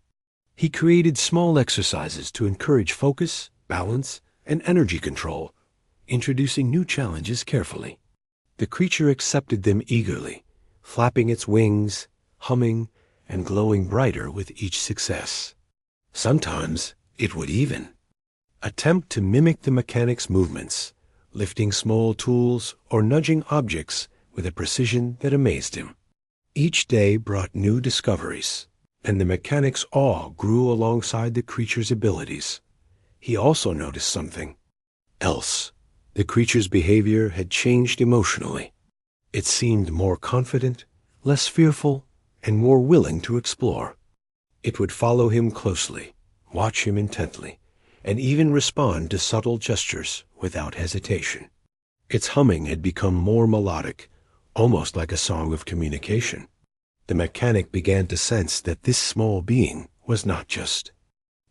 He created small exercises to encourage focus, balance, and energy control, introducing new challenges carefully. The creature accepted them eagerly, flapping its wings, humming, and glowing brighter with each success. Sometimes it would even attempt to mimic the mechanic's movements, lifting small tools or nudging objects with a precision that amazed him. Each day brought new discoveries, and the mechanic's awe grew alongside the creature's abilities. He also noticed something else. The creature's behavior had changed emotionally. It seemed more confident, less fearful, and more willing to explore. It would follow him closely, watch him intently, and even respond to subtle gestures without hesitation. Its humming had become more melodic, almost like a song of communication. The mechanic began to sense that this small being was not just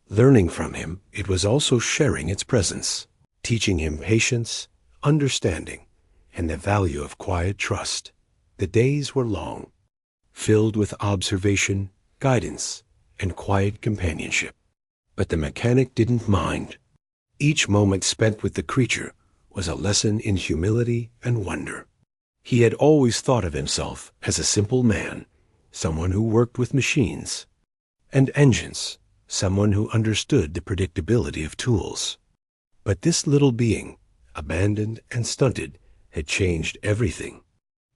learning from him, it was also sharing its presence, teaching him patience, understanding, and the value of quiet trust. The days were long, filled with observation, guidance, and quiet companionship. But the mechanic didn't mind. Each moment spent with the creature was a lesson in humility and wonder. He had always thought of himself as a simple man, someone who worked with machines and engines, someone who understood the predictability of tools. But this little being, abandoned and stunted, had changed everything.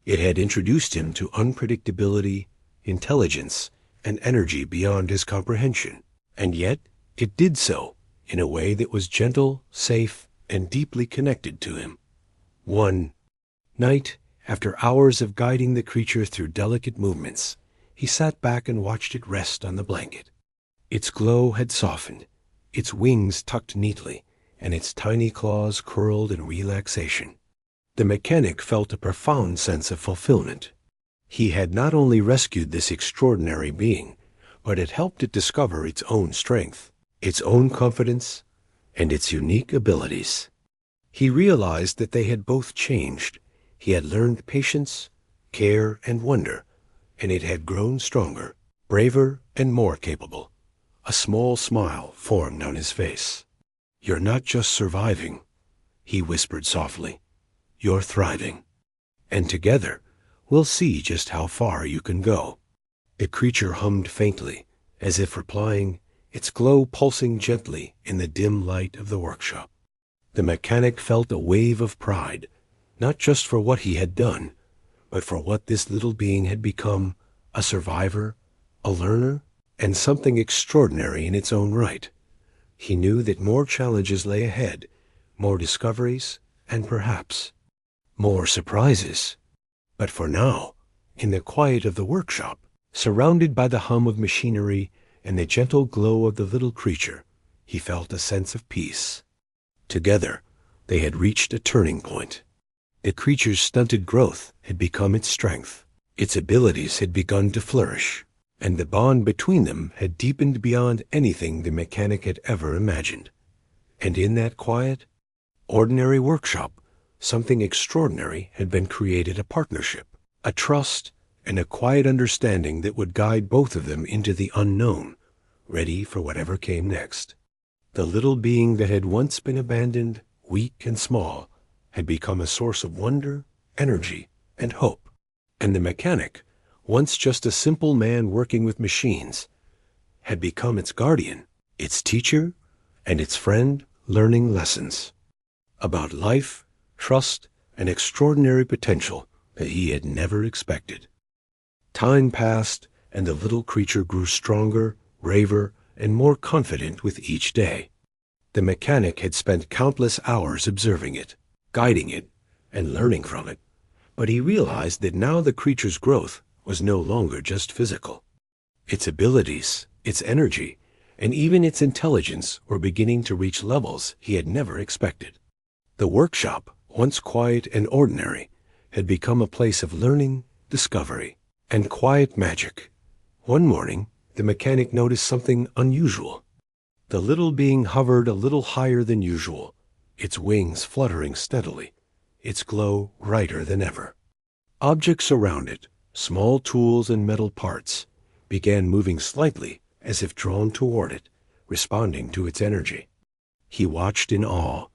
It had introduced him to unpredictability, intelligence, and energy beyond his comprehension. And yet, it did so in a way that was gentle, safe, and deeply connected to him. One night, after hours of guiding the creature through delicate movements, he sat back and watched it rest on the blanket. Its glow had softened, its wings tucked neatly, and its tiny claws curled in relaxation. The mechanic felt a profound sense of fulfillment. He had not only rescued this extraordinary being, but had helped it discover its own strength, its own confidence, and its unique abilities. He realized that they had both changed. He had learned patience, care, and wonder, and it had grown stronger, braver, and more capable. A small smile formed on his face. "You're not just surviving," he whispered softly. "You're thriving. And together, we'll see just how far you can go." The creature hummed faintly, as if replying, its glow pulsing gently in the dim light of the workshop. The mechanic felt a wave of pride, not just for what he had done, but for what this little being had become: a survivor, a learner, and something extraordinary in its own right. He knew that more challenges lay ahead, more discoveries, and perhaps more surprises. But for now, in the quiet of the workshop, surrounded by the hum of machinery and the gentle glow of the little creature, he felt a sense of peace. Together, they had reached a turning point. The creature's stunted growth had become its strength. Its abilities had begun to flourish, and the bond between them had deepened beyond anything the mechanic had ever imagined. And in that quiet, ordinary workshop, something extraordinary had been created: a partnership, a trust, and a quiet understanding that would guide both of them into the unknown, ready for whatever came next. The little being that had once been abandoned, weak and small, had become a source of wonder, energy, and hope. And the mechanic, once just a simple man working with machines, had become its guardian, its teacher, and its friend, learning lessons about life, trust, and extraordinary potential that he had never expected. Time passed, and the little creature grew stronger, braver, and more confident with each day. The mechanic had spent countless hours observing it, guiding it, and learning from it, but he realized that now the creature's growth was no longer just physical. Its abilities, its energy, and even its intelligence were beginning to reach levels he had never expected. The workshop, once quiet and ordinary, had become a place of learning, discovery, and quiet magic. One morning, the mechanic noticed something unusual. The little being hovered a little higher than usual, its wings fluttering steadily, its glow brighter than ever. Objects around it, small tools and metal parts, began moving slightly as if drawn toward it, responding to its energy. He watched in awe,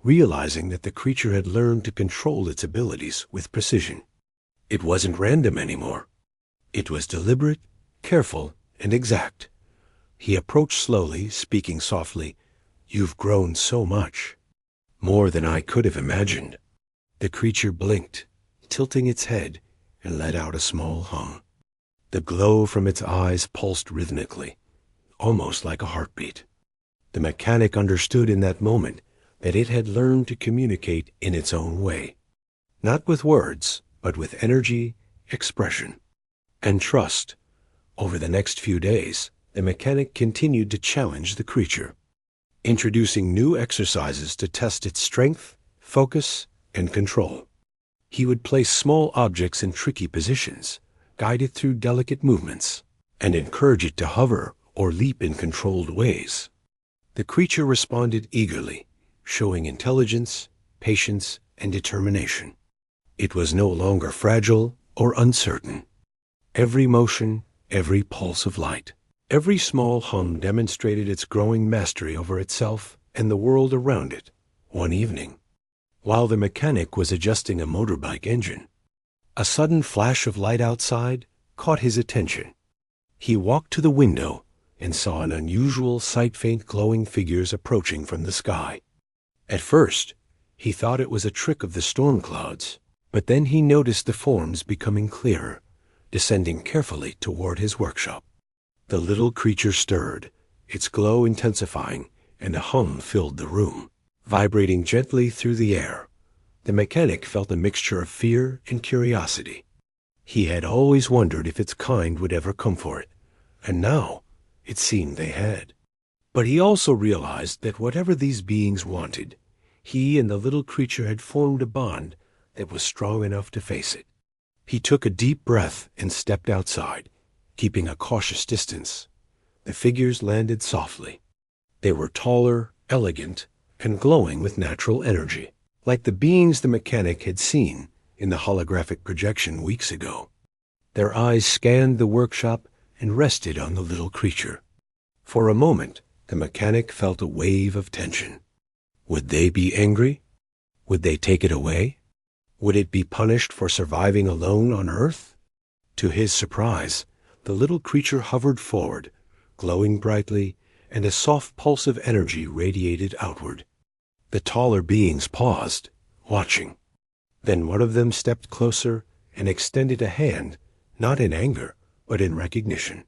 realizing that the creature had learned to control its abilities with precision. It wasn't random anymore. It was deliberate, careful, and exact. He approached slowly, speaking softly, "You've grown so much. More than I could have imagined." The creature blinked, tilting its head, and let out a small hum. The glow from its eyes pulsed rhythmically, almost like a heartbeat. The mechanic understood in that moment that it had learned to communicate in its own way, not with words, but with energy, expression, and trust. Over the next few days, the mechanic continued to challenge the creature, introducing new exercises to test its strength, focus, and control. He would place small objects in tricky positions, guide it through delicate movements, and encourage it to hover or leap in controlled ways. The creature responded eagerly, showing intelligence, patience, and determination. It was no longer fragile or uncertain. Every motion, every pulse of light, every small hum demonstrated its growing mastery over itself and the world around it. One evening, while the mechanic was adjusting a motorbike engine, a sudden flash of light outside caught his attention. He walked to the window and saw an unusual sight: faint glowing figures approaching from the sky. At first, he thought it was a trick of the storm clouds, but then he noticed the forms becoming clearer, descending carefully toward his workshop. The little creature stirred, its glow intensifying, and a hum filled the room, vibrating gently through the air. The mechanic felt a mixture of fear and curiosity. He had always wondered if its kind would ever come for it, and now it seemed they had. But he also realized that whatever these beings wanted, he and the little creature had formed a bond that was strong enough to face it. He took a deep breath and stepped outside, keeping a cautious distance. The figures landed softly. They were taller, elegant, and glowing with natural energy, like the beings the mechanic had seen in the holographic projection weeks ago. Their eyes scanned the workshop and rested on the little creature. For a moment, the mechanic felt a wave of tension. Would they be angry? Would they take it away? Would it be punished for surviving alone on Earth? To his surprise, the little creature hovered forward, glowing brightly, and a soft pulse of energy radiated outward. The taller beings paused, watching. Then one of them stepped closer and extended a hand, not in anger, but in recognition.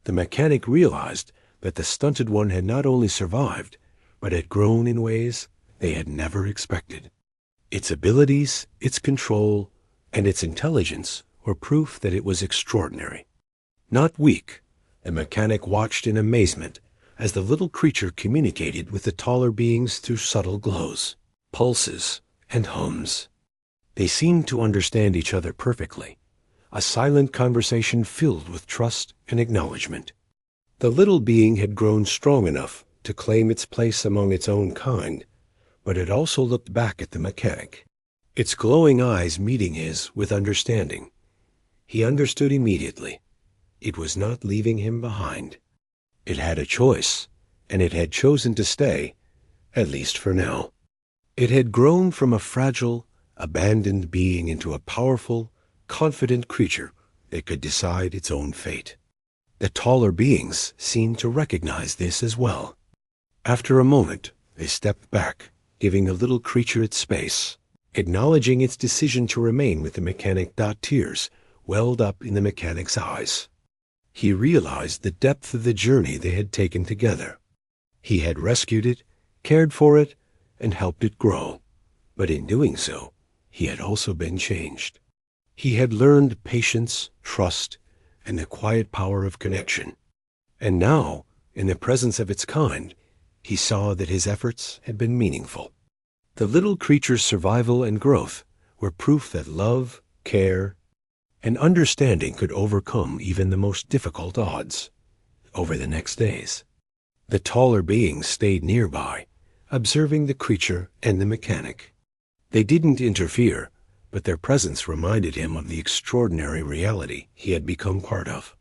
The mechanic realized that the stunted one had not only survived, but had grown in ways they had never expected. Its abilities, its control, and its intelligence were proof that it was extraordinary. Not weak, the mechanic watched in amazement as the little creature communicated with the taller beings through subtle glows, pulses, and hums. They seemed to understand each other perfectly, a silent conversation filled with trust and acknowledgement. The little being had grown strong enough to claim its place among its own kind, but it also looked back at the mechanic, its glowing eyes meeting his with understanding. He understood immediately. It was not leaving him behind. It had a choice, and it had chosen to stay, at least for now. It had grown from a fragile, abandoned being into a powerful, confident creature that could decide its own fate. The taller beings seemed to recognize this as well. After a moment, they stepped back, giving the little creature its space, acknowledging its decision to remain with the mechanic. Tears welled up in the mechanic's eyes. He realized the depth of the journey they had taken together. He had rescued it, cared for it, and helped it grow. But in doing so, he had also been changed. He had learned patience, trust, and the quiet power of connection. And now, in the presence of its kind, he saw that his efforts had been meaningful. The little creature's survival and growth were proof that love, care, and understanding could overcome even the most difficult odds. Over the next days, the taller beings stayed nearby, observing the creature and the mechanic. They didn't interfere, but their presence reminded him of the extraordinary reality he had become part of.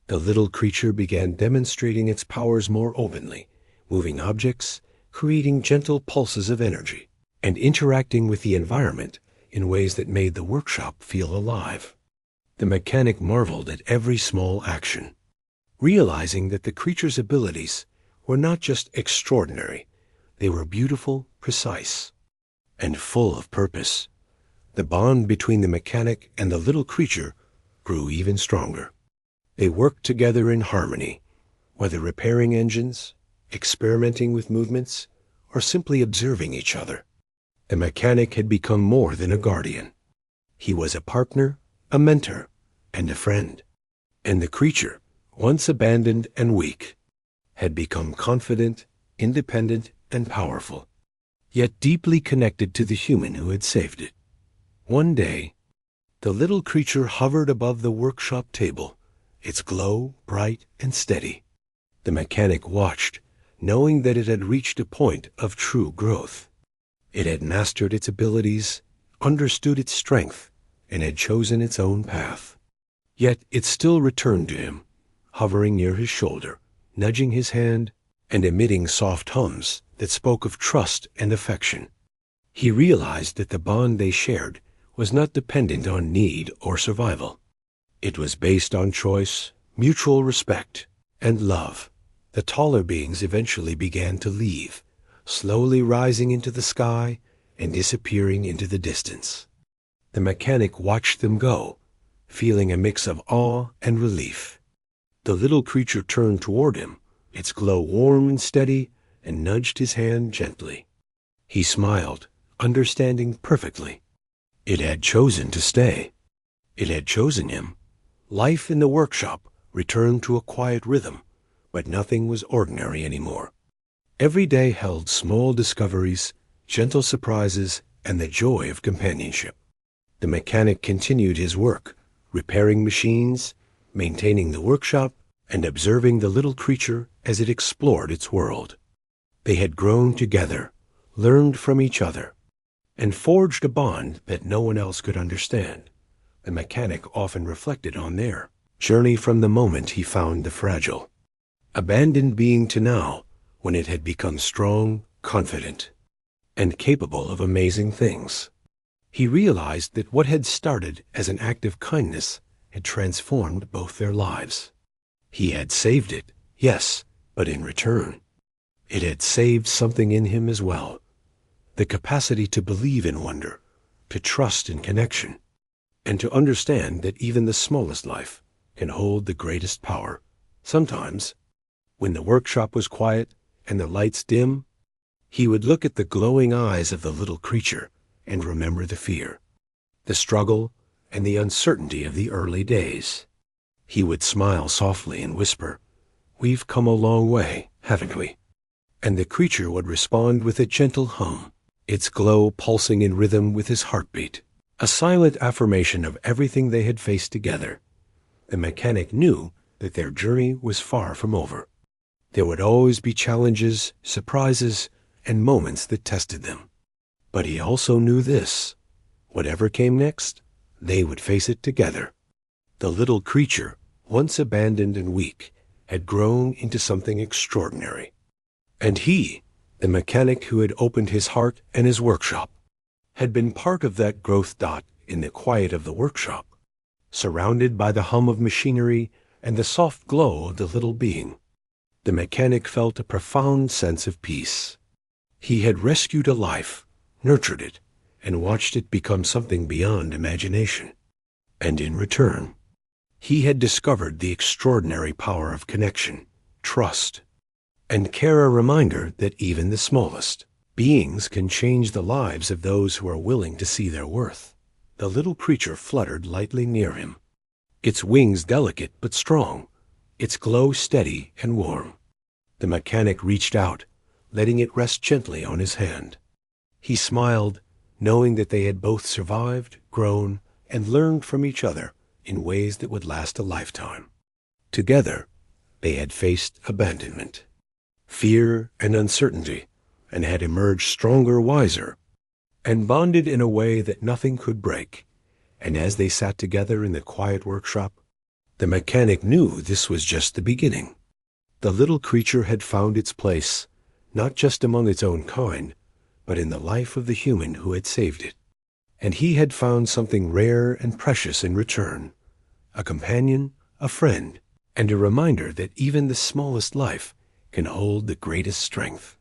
The little creature began demonstrating its powers more openly, moving objects, creating gentle pulses of energy, and interacting with the environment in ways that made the workshop feel alive. The mechanic marveled at every small action, realizing that the creature's abilities were not just extraordinary, they were beautiful, precise, and full of purpose. The bond between the mechanic and the little creature grew even stronger. They worked together in harmony, whether repairing engines, experimenting with movements, or simply observing each other. The mechanic had become more than a guardian. He was a partner, a mentor, and a friend. And the creature, once abandoned and weak, had become confident, independent, and powerful, yet deeply connected to the human who had saved it. One day, the little creature hovered above the workshop table, its glow bright and steady. The mechanic watched, knowing that it had reached a point of true growth. It had mastered its abilities, understood its strength, and had chosen its own path. Yet it still returned to him, hovering near his shoulder, nudging his hand, and emitting soft hums that spoke of trust and affection. He realized that the bond they shared was not dependent on need or survival. It was based on choice, mutual respect, and love. The taller beings eventually began to leave, slowly rising into the sky and disappearing into the distance. The mechanic watched them go, feeling a mix of awe and relief. The little creature turned toward him, its glow warm and steady, and nudged his hand gently. He smiled, understanding perfectly. It had chosen to stay. It had chosen him. Life in the workshop returned to a quiet rhythm, but nothing was ordinary anymore. Every day held small discoveries, gentle surprises, and the joy of companionship. The mechanic continued his work, repairing machines, maintaining the workshop, and observing the little creature as it explored its world. They had grown together, learned from each other, and forged a bond that no one else could understand. The mechanic often reflected on their journey from the moment he found the fragile, abandoned being to now, when it had become strong, confident, and capable of amazing things. He realized that what had started as an act of kindness had transformed both their lives. He had saved it, yes, but in return, it had saved something in him as well. The capacity to believe in wonder, to trust in connection, and to understand that even the smallest life can hold the greatest power. Sometimes, when the workshop was quiet and the lights dim, he would look at the glowing eyes of the little creature and remember the fear, the struggle, and the uncertainty of the early days. He would smile softly and whisper, "We've come a long way, haven't we?" And the creature would respond with a gentle hum, its glow pulsing in rhythm with his heartbeat, a silent affirmation of everything they had faced together. The mechanic knew that their journey was far from over. There would always be challenges, surprises, and moments that tested them. But he also knew this: whatever came next, they would face it together. The little creature, once abandoned and weak, had grown into something extraordinary. And he, the mechanic who had opened his heart and his workshop, had been part of that growth dot in the quiet of the workshop, surrounded by the hum of machinery and the soft glow of the little being. The mechanic felt a profound sense of peace. He had rescued a life, nurtured it, and watched it become something beyond imagination. And in return, he had discovered the extraordinary power of connection, trust, and care, a reminder that even the smallest beings can change the lives of those who are willing to see their worth. The little creature fluttered lightly near him, its wings delicate but strong, its glow steady and warm. The mechanic reached out, letting it rest gently on his hand. He smiled, knowing that they had both survived, grown, and learned from each other in ways that would last a lifetime. Together, they had faced abandonment, fear, and uncertainty, and had emerged stronger, wiser, and bonded in a way that nothing could break. And as they sat together in the quiet workshop, the mechanic knew this was just the beginning. The little creature had found its place, not just among its own kind, but in the life of the human who had saved it. And he had found something rare and precious in return: a companion, a friend, and a reminder that even the smallest life can hold the greatest strength.